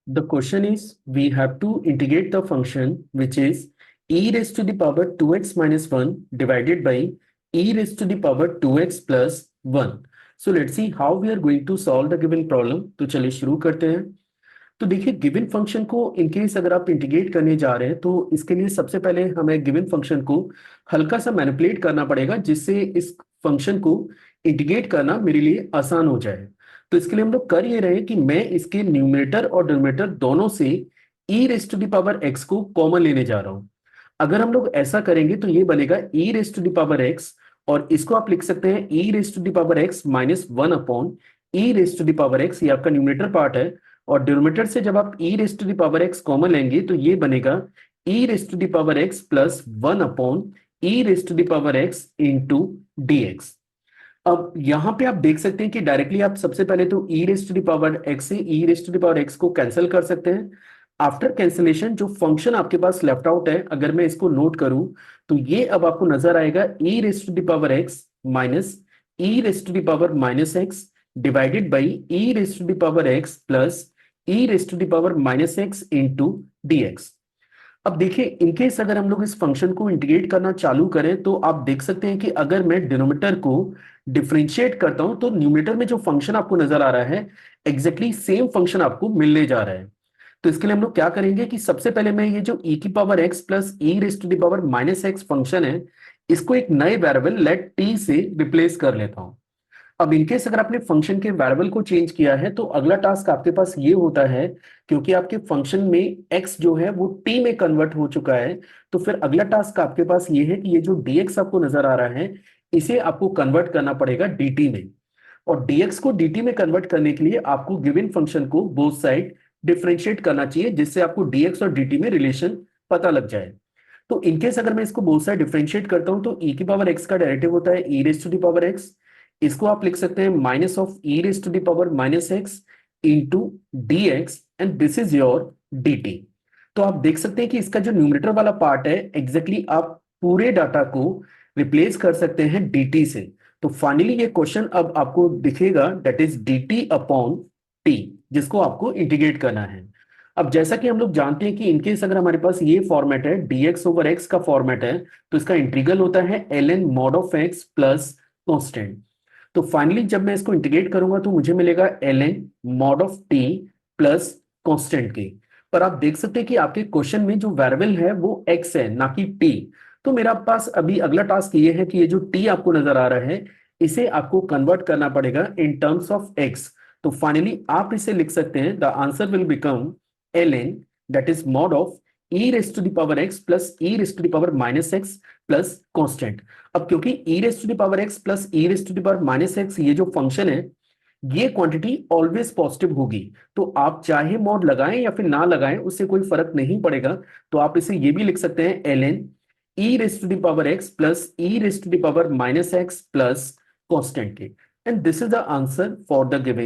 The question is, we have to integrate the function which is e raised to the power 2x minus 1 divided by e raised to the power 2x plus 1. So let's see how we are going to solve the given problem. तो चलिए शुरू करते हैं। तो देखिए given function को in case अगर आप इंटीग्रेट करने जा रहे हैं तो इसके लिए सबसे पहले हमें गिवन फंक्शन को हल्का सा मैनिपुलेट करना पड़ेगा जिससे इस फंक्शन को इंटीग्रेट करना मेरे लिए आसान हो जाए। तो इसके लिए हम लोग कर ये रहे हैं कि मैं इसके न्यूमरेटर और डिनोमिनेटर दोनों से e raise to the power x को कॉमन लेने जा रहा हूं। अगर हम लोग ऐसा करेंगे तो ये बनेगा e raise to the power x और इसको आप लिख सकते हैं e raise to the power x minus 1 upon e raise to the power x। ये आपका न्यूमरेटर पार्ट है और डिनोमिनेटर से जब आप e raise to the power x common लेंगे तो ये बनेगा e raise to the power x plus 1 upon e raise to the power x into dx। अब यहां पे आप देख सकते हैं कि डायरेक्टली आप सबसे पहले तो e raise to the power x से e raise to the power x को कैंसिल कर सकते हैं। आफ्टर कैंसिलेशन जो फंक्शन आपके पास लेफ्ट आउट है, अगर मैं इसको नोट करूं तो ये अब आपको नजर आएगा e raise to the power x minus e raise to the power minus x divided by e raise to the power x plus e raise to the power minus x into dx। अब देखिए in case अगर हम लोग इस function को integrate करना चालू करें तो आप देख सकते हैं कि अगर मैं डिनोमिनेटर को डिफरेंशिएट करता हूं तो न्यूमरेटर में जो फंक्शन आपको नजर आ रहा है एग्जैक्टली सेम फंक्शन आपको मिलने जा रहा है। तो इसके लिए हम लोग क्या करेंगे कि सबसे पहले मैं ये जो e की power x plus e raise to the power minus x function है इसको एक नए वेरिएबल लेट t से रिप्लेस कर लेता हूं। अब इनकेस अगर आपने फंक्शन के वेरिएबल को चेंज किया है तो अगला टास्क आपके पास ये होता है, क्योंकि आपके फंक्शन में x जो है वो t में कन्वर्ट हो चुका है, तो फिर अगला टास्क आपके पास ये है कि ये जो dx आपको नजर आ रहा है इसे आपको कन्वर्ट करना पड़ेगा dt में। और dx को dt में कन्वर्ट करने के लिए आपको गिवन फंक्शन को बोथ साइड डिफरेंशिएट करना चाहिए जिससे आपको dx और dt में रिलेशन पता लग जाए। तो इनकेस अगर मैं इसको बोथ साइड डिफरेंशिएट करता हूं तो e की पावर x का डेरिवेटिव होता है e raise to the power x। इसको आप लिख सकते हैं minus of e raise to the power minus x into dx and this is your dt। तो आप देख सकते हैं कि इसका जो न्यूमरेटर वाला पार्ट है एग्जैक्टली आप पूरे डाटा को रिप्लेस कर सकते हैं dt से। तो फाइनली ये क्वेश्चन अब आपको दिखेगा that is dt upon t, जिसको आपको इंटीग्रेट करना है। अब जैसा कि हम लोग जानते हैं कि इनकेस अगर हमारे पास ये फॉर्मेट है dx ओवर x का फॉर्मेट है तो इसका इंटीग्रल होता है ln mod of x plus constant. तो फाइनली जब मैं इसको इंटीग्रेट करूंगा तो मुझे मिलेगा ln mod of t plus constant के। पर आप देख सकते हैं कि आपके क्वेश्चन में जो वेरिएबल है वो x है ना कि t। तो मेरा पास अभी अगला टास्क ये है कि ये जो t आपको नजर आ रहा है इसे आपको कन्वर्ट करना पड़ेगा इन टर्म्स ऑफ x। तो फाइनली आप इसे लिख सकते हैं the answer will become ln that is mod of e raise to the power x plus e raise to the power minus x plus constant. अब क्योंकि e raise to the power x plus e raise to the power minus x ये जो function है ये quantity always positive होगी, तो आप चाहे मॉड लगाएं या फिर ना लगाएं उससे कोई फर्क नहीं पड़ेगा। तो आप इसे ये भी लिख सकते हैं ln e raise to the power x plus e raise to the power minus x plus constant K. And this is the answer for the given